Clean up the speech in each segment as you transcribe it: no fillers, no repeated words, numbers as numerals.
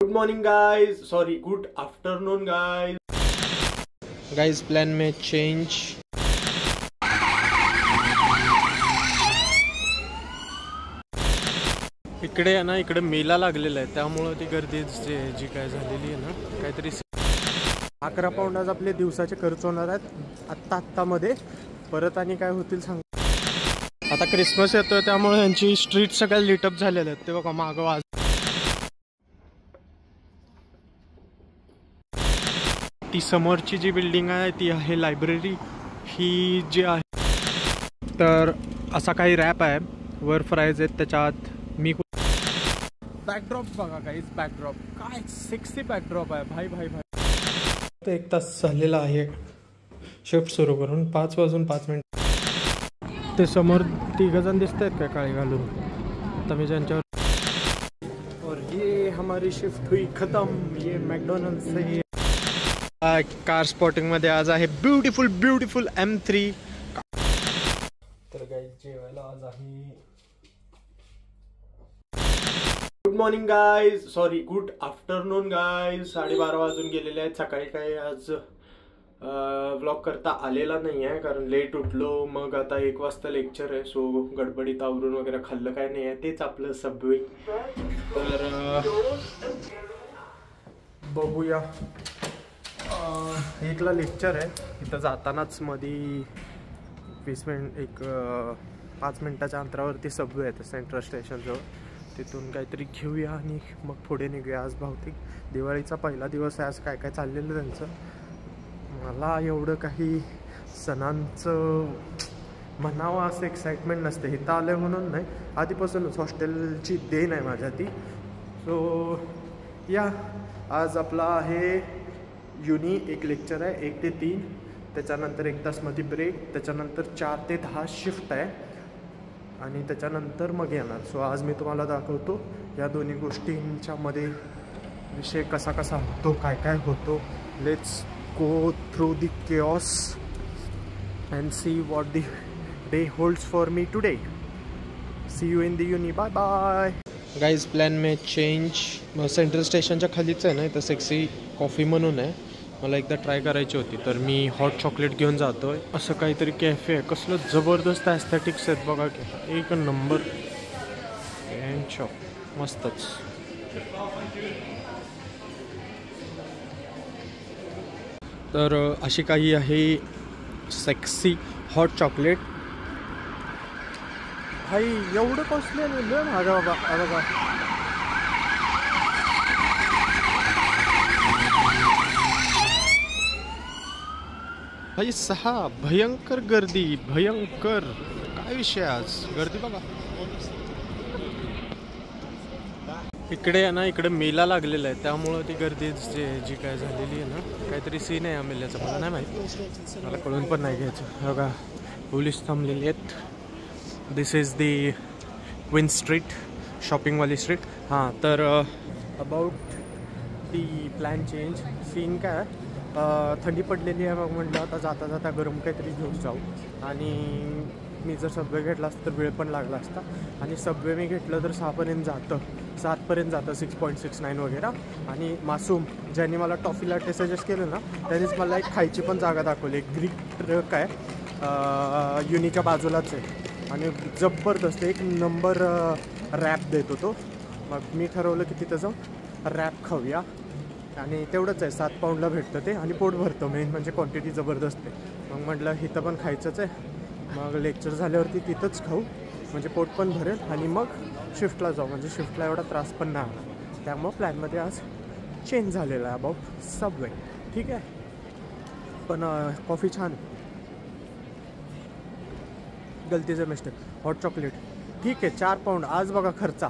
Good morning guys, sorry good afternoon guys plan में change. इकडे आहे ना, इकडे मेला लागलेला आहे त्यामुळे ती गर्दी जी काय झालेली आहे ना, काहीतरी 11 पाऊंड आपले दिवसाचे खर्च होणार आहेत आत्ता मध्ये परत, आणि काय होतील सांग। आता क्रिसमस येतोय त्यामुळे यांची स्ट्रीट सगळ्या लिटअप झालेल्या आहेत, ते बघा मागं वाज। ती समोरची जी बिल्डिंग आहे ती आहे लायब्ररी, ही जी आहे तर असा काही रॅप आहे, वर फ्राईज आहेत त्याच्यात। मी बॅकड्रॉप बघा गाईज, बॅकड्रॉप काय सेक्सी बॅकड्रॉप आहे भाई भाई भाई। तर 1 तास झालेला आहे शिफ्ट सुरू करून, 5 वाजून 5 मिनिट। ते समोर 3 जण दिसत आहेत का काळी घालून, आता मी ज्यांच्यावर। और ये हमारी शिफ्ट हुई खत्म, ये मॅकडॉनल्ड से कार स्पॉटिंग मध्ये आज आहे ब्युटिफुल ब्युटिफुल M3। तर गाईज जेवायला आज आहे, good morning guys, sorry good afternoon guys. 12:30 वाजून गेलेले आहेत। सकाळी काही आज व्लॉग करता आलेला नाही आहे कारण लेट उठलो, मग आता 1 वाजता लेक्चर आहे, सो गडबडीत आवरून वगैरे खाल्लं काय नाही आहे, तेच आपलं सबवे। तर बघूया, 1ला लेक्चर आहे, इथं जातानाच मध्ये 20 मिनिट 5 मिनिटाच्या अंतरावरती सबवे आहे सेंट्रल स्टेशनजवळ, तिथून काहीतरी घेऊया आणि मग पुढे निघूया। आज बहुतेक दिवाळीचा पहिला दिवस आहे, आज काय काय चाललेलं त्यांचं, मला एवढं काही सणांचं म्हणावं असं एक्साइटमेंट नसते, इथं आलं म्हणून नाही, आधीपासूनच हॉस्टेलची देण आहे माझ्या ती। सो या आज आपला आहे युनी, 1 लेक्चर आहे 1 ते 3, त्याच्यानंतर 1 तास मध्ये ब्रेक, त्याच्यानंतर 4 ते 10 शिफ्ट आहे आणि त्याच्यानंतर मग येणार। सो आज मी तुम्हाला दाखवतो या दोन्ही गोष्टींच्या मध्ये विषय कसा कसा होतो, काय काय होतो। Let's go through the chaos and see what the day holds for me today. See you in the uni, bye bye guys. Plan में चेंज, सेंट्रल स्टेशनच्या खालीच आहे ना, इथं सेक्सी कॉफी म्हणून आहे, मला एकदा ट्राय करायची होती, तर मी हॉट चॉकलेट घेऊन जातोय। असं काहीतरी कॅफे आहे, कसलं जबरदस्त ॲस्थेटिक्स आहेत बघा की, 1 नंबर शॉप, मस्तच। तर अशी काही आहे सेक्सी हॉट चॉकलेट। भाई एवढं कॉस्टली आहे, लय महाग आहे बाबा, बघा भाई 6, भयंकर गर्दी, भयंकर काय विषय आज, गर्दी बघा। इकडे आहे ना, इकडे मेला लागलेला आहे त्यामुळं ती गर्दी जी काय झालेली आहे ना, काहीतरी सीन आहे या मेल्याचा, मला नाही माहीत, मला कळून पण नाही घ्यायचं। बघा पोलीस थांबलेले आहेत। This is the Queen Street, शॉपिंगवाली स्ट्रीट। हां, तर about the plan change, scene काय, थंडी पडलेली आहे, मग म्हटलं आता जाता जाता गरम काहीतरी घेऊन जाऊ, आणि मी जर सबवे घेतला असता तर वेळ पण लागला असता, आणि सबवे मी घेतलं तर 6पर्यंत जातं, 7पर्यंत जातं, 6.69 वगैरे। आणि मासूम ज्यांनी मला टॉफी लाटे सजेस्ट केलं ना, त्यांनीच मला एक खायची पण जागा दाखवली, एक ग्रीक ट्रक आहे युनीच्या बाजूलाच आहे, आणि जबरदस्त 1 नंबर रॅप देतो तो। मग मी ठरवलं की तिथं जाऊन रॅप खाऊया, आणि तेवढंच आहे, 7 पाऊंडला भेटतं ते, आणि पोट भरतं, मेन म्हणजे क्वांटिटी जबरदस्त आहे। मग म्हटलं इथं पण खायचंच आहे, मग लेक्चर झाल्यावरती तिथंच खाऊ, म्हणजे पोट पण भरेल, आणि मग शिफ्टला जाऊ, म्हणजे शिफ्टला एवढा त्रास पण नाही आला। त्यामुळं प्लॅनमध्ये आज चेंज झालेला आहे अबाउट सबवे, ठीक आहे। पण कॉफी छान आहे, गलतीचं मिस्टेक, हॉट चॉकलेट ठीक आहे। 4 पाऊंड आज बघा खर्चा,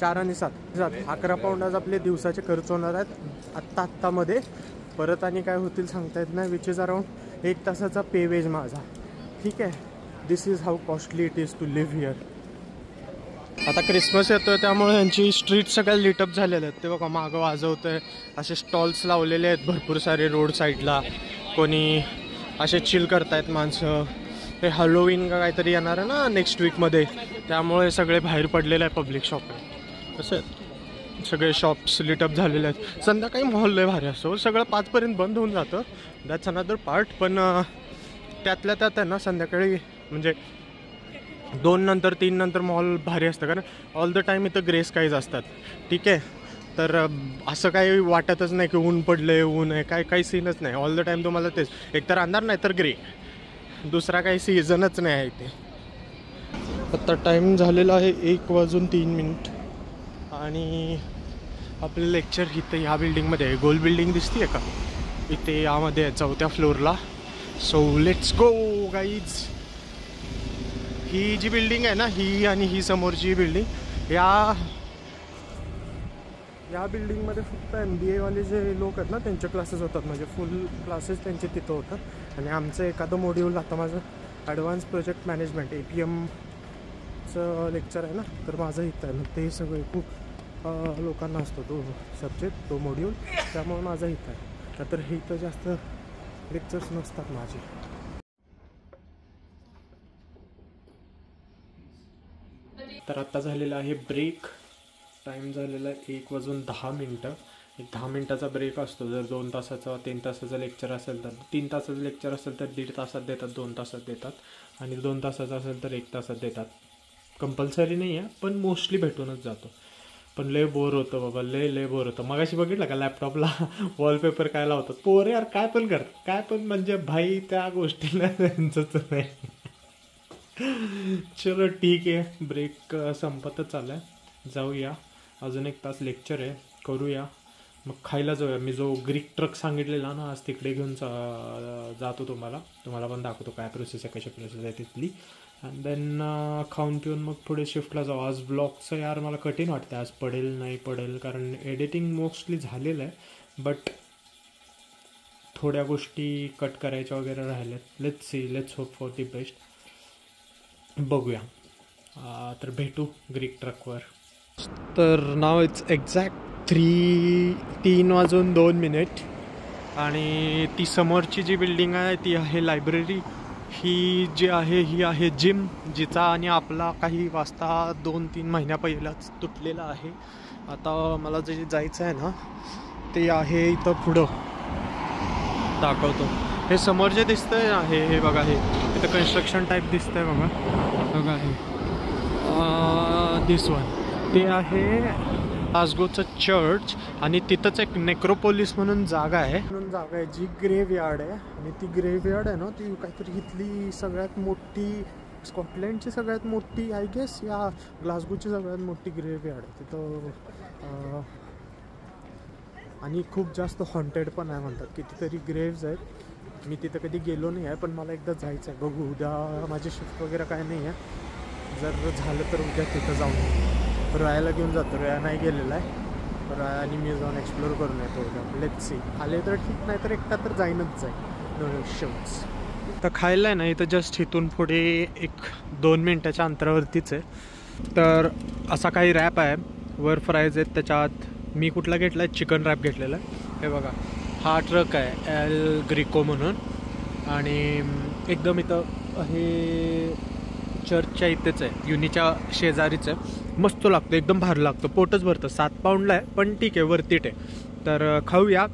4 आणि 7 11 पाऊंड आज आपले दिवसाचे खर्च होणार आहेत आत्ता मध्ये परत, आणि काय होतील सांगता येत नाही, विच इज अराउंड 1 तासाचा पे वेज माझा, ठीक आहे। This is how costly it is to live here. आता क्रिसमस येतोय त्यामुळे यांची स्ट्रीट सगळ्या लिटअप झालेल्या आहेत, ते बघा मागं वाजवतंय, असे स्टॉल्स लावलेले आहेत भरपूर सारे रोड साईडला, कोणी असे चिल करतायत माणसं। हे हॅलोवीन का काहीतरी येणार आहे ना नेक्स्ट वीकमध्ये, त्यामुळे सगळे बाहेर पडलेले आहे पब्लिक शॉपिंग, कसं सगळे शॉप्स लिटअप झालेले आहेत. संध्याकाळी मॉल लय भारी असतो, सगळं 5पर्यंत बंद होऊन जातं. That's another part. पण त्यातल्या त्यात आहे ना संध्याकाळी म्हणजे 2 नंतर 3 नंतर मॉल भारी असतं, कारण ऑल द टाईम इथं ग्रे स्काईज असतात. ठीक आहे, तर असं काही वाटतच नाही की ऊन पडलं ऊन आहे, काही सीनच नाही. ऑल द टाईम तुम्हाला तेच, एकतर अंधार नाही तर ग्रे, दुसरा काही सीझनच नाही आहे इथे. आता टाईम झालेला आहे 1:03 आणि आपलं लेक्चर इथं ह्या बिल्डिंगमध्ये आहे. गोल बिल्डिंग दिसते आहे का इथे, यामध्ये आहे 4थ्या फ्लोअरला. So let's go guys. ही जी बिल्डिंग आहे ना, ही आणि ही समोरची बिल्डिंग, या बिल्डिंगमध्ये फक्त MBA वाले जे लोक आहेत ना त्यांचे क्लासेस होतात, म्हणजे फुल क्लासेस त्यांचे तिथं होतात. आणि आमचं एखादं मॉड्यूल, आता माझं ॲडव्हान्स प्रोजेक्ट मॅनेजमेंट APMचं लेक्चर आहे ना, तर माझं इथं आहे. ते सगळे खूप लोकांना असतो तो सब्जेक्ट, तो मॉड्यूल, त्यामुळे माझं इथं आहे. तर हे इथं जास्त लेक्चर्स नसतात माझे. तर आत्ता झालेला आहे ब्रेक. टाईम झालेला आहे 1:10. एक 10 मिनटाचा ब्रेक असतो. जर 2 तासाचा 3 तासाचं लेक्चर असेल तर, 3 तासाचं लेक्चर असेल तर 1.5 तासात देतात, 2 तासात देतात. आणि 2 तासाचं असेल तर 1 तासात देतात. कंपल्सरी नाही आहे, पण मोस्टली भेटूनच जातो. पण लय बोर होतं बाबा, लय बोर होतं. मगाशी बघितलं का लॅपटॉपला वॉलपेपर काय लावतात पोरे यार, काय पण करतात, काय पण, म्हणजे भाई त्या गोष्टीला त्यांचंच नाही. चलो ठीक आहे, ब्रेक संपतच आला आहे. जाऊया, अजून 1 तास लेक्चर आहे, करूया, मग खायला जाऊया. मी जो ग्रीक ट्रक सांगितलेला ना आज, तिकडे घेऊन जातो. तुम्हाला पण दाखवतो काय प्रोसेस आहे, कशा प्रोसेस आहे तिथली. अँड देन खाऊन पिऊन मग पुढे शिफ्टला जाऊ. आज ब्लॉगचं यार मला कठीण वाटतं, आज पडेल नाही पडेल, कारण एडिटिंग मोस्टली झालेलं आहे, बट थोड्या गोष्टी कट करायच्या वगैरे राहिल्यात. Let's hope for the best. बघूया. तर भेटू ग्रीक ट्रकवर. तर नाव इट्स एक्झॅक्ट 3:02 आणि ती समोरची जी बिल्डिंग आहे ती आहे लायब्ररी. ही जी आहे ही आहे जिम, जिचा आणि आपला काही वाजता 2-3 महिन्या पहिलाच तुटलेला आहे. आता मला जे जायचं आहे ना ते आहे इथं पुढं, दाखवतो. हे समोर जे दिसतंय ना, हे बघा, हे इथं कन्स्ट्रक्शन टाईप दिसतंय बघा हे दिस वन, ते आहे ग्लासगोचं चर्च. आणि तिथंच एक नेक्रोपोलिस म्हणून जागा आहे जी ग्रेव्ह यार्ड आहे. आणि ती ग्रेव्ह यार्ड आहे ना, ती काहीतरी इथली सगळ्यात मोठी, स्कॉटलँडची सगळ्यात मोठी, आय गेस या ग्लासगोची सगळ्यात मोठी ग्रेव्ह यार्ड आहे तिथं. आणि खूप जास्त हॉन्टेड पण आहे म्हणतात. कितीतरी ग्रेव्ज आहेत. मी तिथं कधी गेलो नाही आहे, पण मला एकदा जायचं आहे. बघू, उद्या माझी शिफ्ट वगैरे काय नाही आहे. जर झालं तर उद्या तिथं जाऊन राहायला घेऊन जातो. राया नाही गेलेला आहे, राया आणि मी जाऊन एक्सप्लोर करून येतो उद्या. लेट्स सी, आले तर ठीक, नाही तर एकटा तर जाईनच नो इश्यूज. तर खायला आहे ना इथं जस्ट इथून पुढे 1-2 मिनटाच्या अंतरावरतीच आहे. तर असा काही रॅप आहे, वर फ्राईज आहेत. त्याच्यात मी कुठला घेतला आहे, चिकन रॅप घेतलेला आहे. हे बघा, हा ट्रक आहे एल ग्रिको म्हणून. आणि एकदम इथं हे चर्चच्या इथेच आहे, युनीच्या शेजारीच आहे. मस्त लागतं, एकदम भारी लागतं, पोटच भरतं. 7 पाऊंडला आहे, पण ठीक आहे, वर्थिट आहे. तर खाऊया.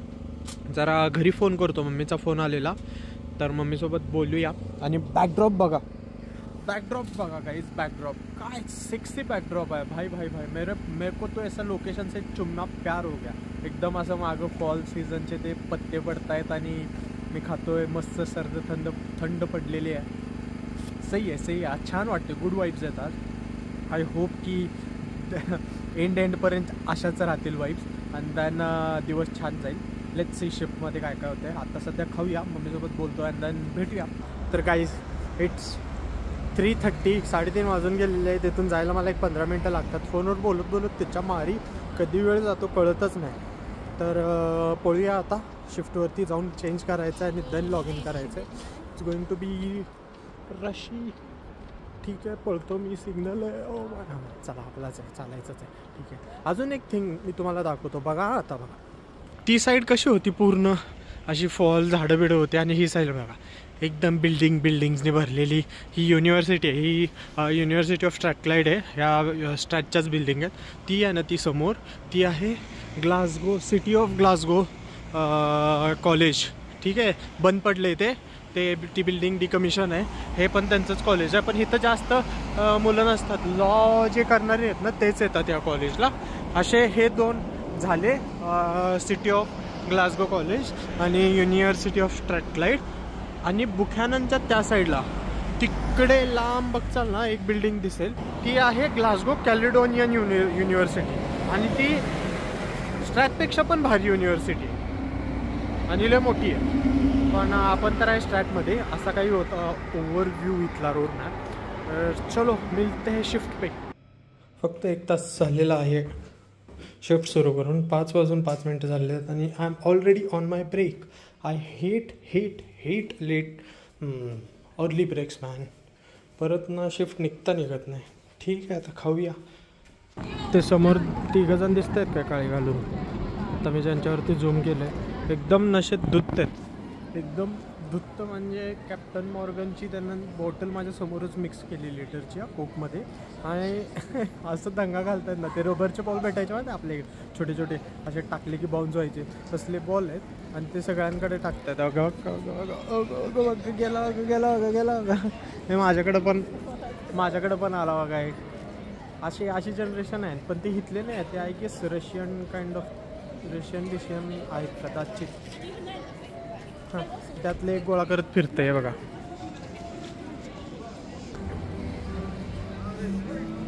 जरा घरी फोन करतो, मम्मीचा फोन आलेला, तर मम्मीसोबत बोलूया. आणि बॅकड्रॉप बघा गाइस, बॅकड्रॉप काय सेक्सी बॅकड्रॉप आहे भाई. मेरे को तो ऐसा लोकेशन से चुमना प्यार हो गया. एकदम असं मागं फॉल सीझनचे ते पत्ते पडतायत आणि मी खातोय, मस्त सर्द थंड पडलेली आहे. सही आहे, छान वाटते, गुड वाईब्स आहेत आज. आय होप की एंडपर्यंत अशाच राहतील वाईब्स, आणि देन दिवस छान जाईल. लेट्स सी शिफ्टमध्ये काय होतं आहे. आता सध्या खाऊया, मम्मीसोबत बोलतो, आणि देन भेटूया. तर गाईज, इट्स 3:30, 3:30 वाजून गेलेले आहे. तिथून जायला मला 15 मिनटं लागतात. फोनवर बोलत त्याच्या मारी कधी वेळ जातो कळतच नाही. तर पळूया आता, शिफ्टवरती जाऊन चेंज करायचं आहे आणि देन लॉग इन करायचं आहे. इट्स गोइंग टू बी रशी. ठीक आहे, पळतो मी, सिग्नल आहे. ओ चला, आपलाच आहे, चालायचंच आहे. ठीक आहे, अजून एक थिंग मी तुम्हाला दाखवतो. बघा आता, बघा ती साईड कशी होती पूर्ण अशी फॉल झाडं बिडं होते. आणि ही साईड बघा एकदम बिल्डिंग्सने भरलेली ही युनिव्हर्सिटी आहे. ही युनिव्हर्सिटी ऑफ स्ट्रॅथक्लाइड आहे. ह्या स्ट्रॅथच्याच बिल्डिंग आहेत. ती आहे ना ती समोर ती आहे Glasgow, city of Glasgow college. ठीक आहे, बंद पडले ती बिल्डिंग डिकमिशन आहे. हे पण त्यांचंच कॉलेज आहे, पण इथं जास्त मुलं नसतात. लॉ जे करणारे आहेत ना तेच येतात या कॉलेजला. असे हे दोन झाले, सिटी ऑफ ग्लासगो कॉलेज आणि युनिव्हर्सिटी ऑफ स्ट्रॅथक्लाइड. आणि बुकॅननच्या त्या साईडला तिकडे लांब बघचाल ना एक बिल्डिंग दिसेल, ती आहे ग्लासगो कॅलिडोनियन युनिव्हर्सिटी. आणि ती स्ट्रॅथपेक्षा पण भारी युनिव्हर्सिटी आणि लय मोठी आहे. पण आपण तर आहे स्ट्रॅथमध्ये. असा काही होता ओव्हरव्ह्यू इथला रोड ना. चलो मिळते है शिफ्ट पे. फक्त 1 तास झालेला आहे शिफ्ट सुरू करून. 5 वाजून 5 मिनटं झाले आहेत आणि I am already on my break. I hate late early breaks man. परत ना शिफ्ट निघत नाही. ठीक आहे, आता खाऊया. ते समोर 3 जण दिसत आहेत काय काळी घालून. आता मी ज्यांच्यावरती झूम केलं आहे एकदम नशेत धुत्त आहेत. एकदम धुत्त म्हणजे कॅप्टन मॉर्गनची त्यांना बॉटल माझ्या समोरच मिक्स केली लिटरची कोकमध्ये. आणि असं दंगा घालतात ना. ते रबरचे बॉल भेटायचे माहिती आपल्या इकडे छोटे छोटे असे टाकले की बाउन्स व्हायचे तसले बॉल आहेत. आणि ते सगळ्यांकडे टाकतात. गेला हे माझ्याकडे पण आला बघा. अशी जनरेशन आहेत. पण ते हितले नाही आहेत. ते I guess Russian kind of Russian आहेत कदाचित. हां, त्यातले एक गोळा करत फिरतंय बघा.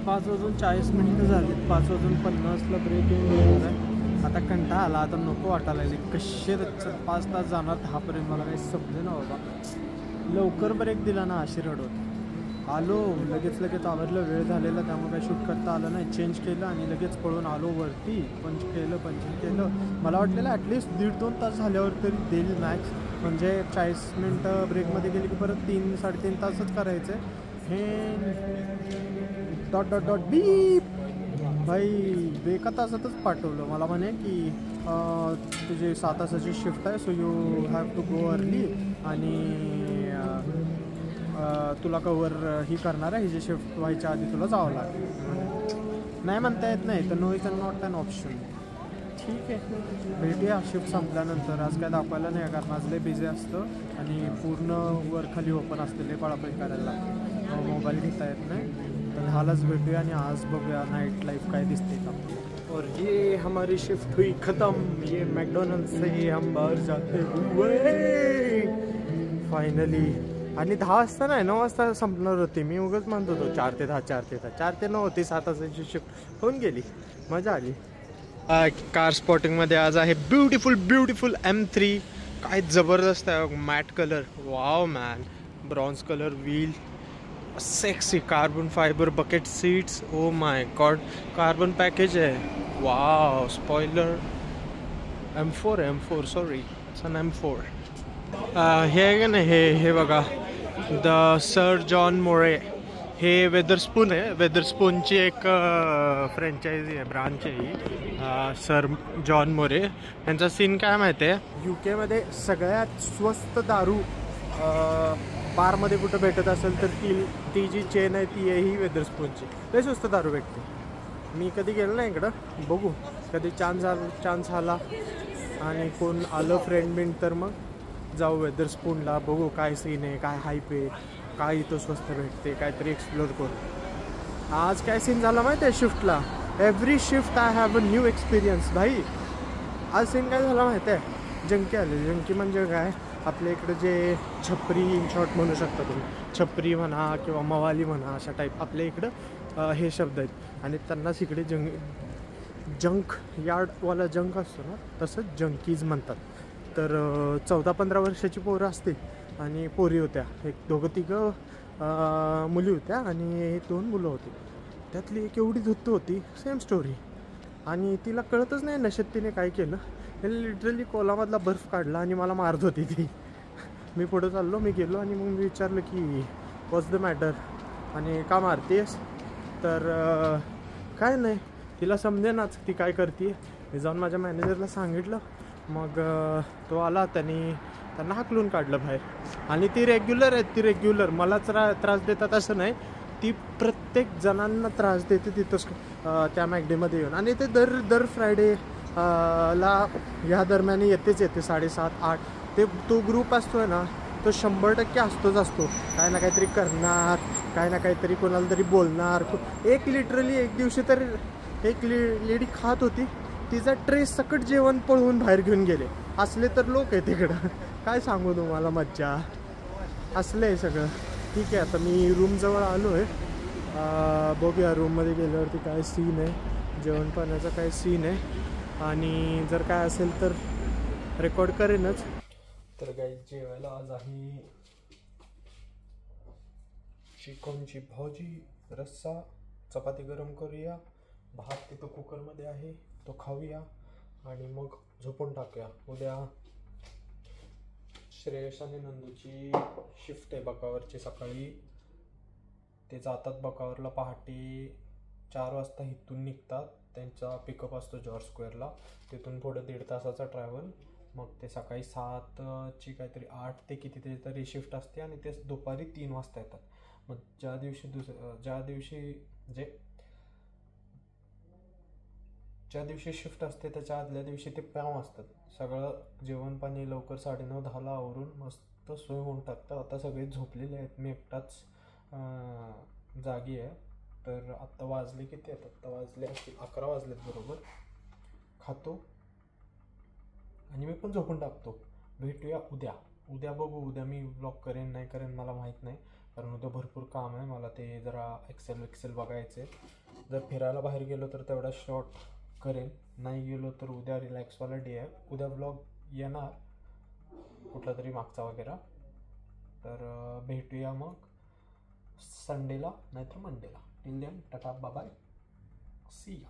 5 वाजून 40 मिनिटं झाली. 5 वाजून 50ला ब्रेक येऊन आहे. आता कंटाळा आला. आता नको वाटायला लागले. कसे 5 तास जाणार 10पर्यंत मला काही समजे ना बाबा. लवकर ब्रेक दिला ना अशी रडवत आलो. लगेच आवरलं. वेळ झालेला त्यामुळे काही शूट करता आलं नाही. चेंज केलं आणि लगेच पळून आलो वरती. पंचिंग केलं. मला वाटलेलं ॲटलिस्ट 1.5-2 तास झाल्यावर तरी देईल मॅक्स. म्हणजे 40 मिनटं ब्रेकमध्ये गेली की परत 3-3.5 तासच करायचं आहे. हे डॉट बीप भाई 1 तासातच पाठवलं. मला म्हणे की तुझी 7 तासाची शिफ्ट आहे, so you have to go early आणि तुला कवर ही करणार आहे. ही जी शिफ्ट व्हायच्या आधी तुला जावं लागेल. नाही म्हणता येत नाही तर no is not an option. ठीक आहे, भेटूया शिफ्ट संपल्यानंतर. आज काय दाखवायला नाही कारण आज लय बिझी असतं आणि पूर्ण वर खाली ओपन असते. लय पळापळी करायला लागते. मोबाईल घेता येत नाही. तर 10लाच भेटूया आणि आज बघूया नाईट लाईफ काय दिसते का. और ये हमारी शिफ्ट हुई ख़त्म. ये मैकडॉनल्ड से हम बाहर जाते हुए फायनली. आणि 10 वाजता नाही 9 वाजता संपणार होती. मी उगाच म्हणत होतो 4 ते 10 4 ते 9 होती. 7 तासाची शिफ्ट होऊन गेली. मजा आली. कार स्पॉटिंगमध्ये आज आहे ब्युटिफुल M3. काय जबरदस्त आहे. Matte colour. Wow man. Bronze colour wheel. Sexy carbon fibre bucket seats. Oh my God. Carbon package आहे. Wow. Spoiler M4 sorry son M4. हे आहे का नाही हे बघा द सर जॉन मोरे. हे वेदरस्पून आहे. वेदरस्पूनची एक फ्रँचायझी आहे, ब्रांच आहे ही. सर जॉन मोरे यांचा सीन काय माहिती आहे. UK सगळ्यात स्वस्त दारू बारमध्ये कुठं भेटत असेल तर ती जी चेन आहे ती आहे ही वेदरस्पूनची. लय स्वस्त दारू भेटते. मी कधी गेलो नाही इकडं. बघू कधी चान्स आला आणि कोण आलं फ्रेंड तर मग जाऊ वेदरस्पूनला. बघू काय सीन आहे, काय हायप आहे, काय इथं स्वस्त भेटते, काहीतरी एक्सप्लोर करू. आज काय सीन झाला माहिती आहे शिफ्टला. Every shift I have a new experience भाई. आज सीन काय झाला माहिती आहे. जंकी आले. जंकी म्हणजे काय आपल्या इकडे जे छपरी इन शॉर्ट म्हणू शकता तुम्ही. छपरी म्हणा किंवा मवाली म्हणा अशा टाईप आपल्या इकडं हे शब्द आहेत. आणि त्यांनाच इकडे जंक यार्डवाला जंक असतो ना तसंच जंकीज म्हणतात. तर 14-15 वर्षाची पोरं असते आणि पोरी होत्या. 2-3 मुली होत्या आणि 2 मुलं होती. त्यातली एक एवढी धुत्त होती. Same story. आणि तिला कळतच नाही नशेत तिने काय केलं. लिटरली कोलामधला बर्फ काढला आणि मला मारत होती ती. मी पुढं चाललो. मी गेलो आणि मग मी विचारलं की वॉज द मॅटर आणि का मारतेस. तर काय नाही तिला समजेनाच ती काय करते. मी जाऊन माझ्या मॅनेजरला सांगितलं. मग तो आला, त्यांना हाकलून काढलं बाहेर. आणि ती रेग्युलर आहेत, ती रेग्युलर मला त्रास देतात असं नाही, ती प्रत्येक जणांना त्रास देते तिथंच त्या मॅगडीमध्ये येऊन. आणि ते दर फ्रायडे ला ह्या दरम्यान येते 7:30-8. तो ग्रुप असतोय ना, तो 100% असतो. काय ना काहीतरी करणार, काय ना काहीतरी कोणाला तरी बोलणार. लिटरली एक दिवशी तर एक लेडी खात होती, तिचा ट्रे सकट जेवण पळवून बाहेर घेऊन गेले. असले तर लोक आहे तिकडं, काय सांगू तुम्हाला, मज्जा असलं आहे सगळं. ठीक आहे, आता मी रूमजवळ आलो आहे. बघूया रूममध्ये गेल्यावरती काय सीन आहे, जेवण पाण्याचा काय सीन आहे, आणि जर काय असेल तर रेकॉर्ड करेनच. तर काही जेवायला आज आहे चिकनची भाजी, रस्सा, चपाती गरम करूया, भात तिथं कुकरमध्ये आहे तो खाऊया आणि मग झोपून टाकूया. उद्या श्रेयस आणि नंदूची शिफ्ट आहे बकावरची. सकाळी ते जातात बकावरला, पहाटे 4 वाजता इथून निघतात. त्यांचा पिकअप असतो जॉर्ज स्क्वेअरला, तिथून पुढं 1.5 तासाचा ट्रॅव्हल. मग ते सकाळी 7ची काहीतरी 8 ते किती तरी शिफ्ट असते, आणि ते दुपारी 3 वाजता येतात. मग ज्या दिवशी शिफ्ट असते त्याच्या आदल्या दिवशी ते प्याव असतात. सगळं जेवण पाणी लवकर 9:30-10ला आवरून मस्त सोय होऊन टाकतं. आता सगळे झोपलेले आहेत, मी एकटाच जागी आहे. तर आत्ता वाजले किती आहेत, आत्ता वाजले 11 वाजलेत बरोबर. खातो आणि मी पण झोपून टाकतो. भेटूया उद्या बघू. उद्या मी व्लॉग करेन नाही करेन मला माहीत नाही, कारण उद्या भरपूर काम आहे मला. ते जरा एक्सेल बघायचे. जर फिरायला बाहेर गेलो तर तेवढा शॉर्ट करेन, नाही गेलो तर उद्या रिलॅक्सवाला डे आहे. उद्या व्लॉग येणार कुठला तरी मागचा वगैरे. तर भेटूया मग संडेला नाहीतर मंडेला. Till then tata bye bye, see या.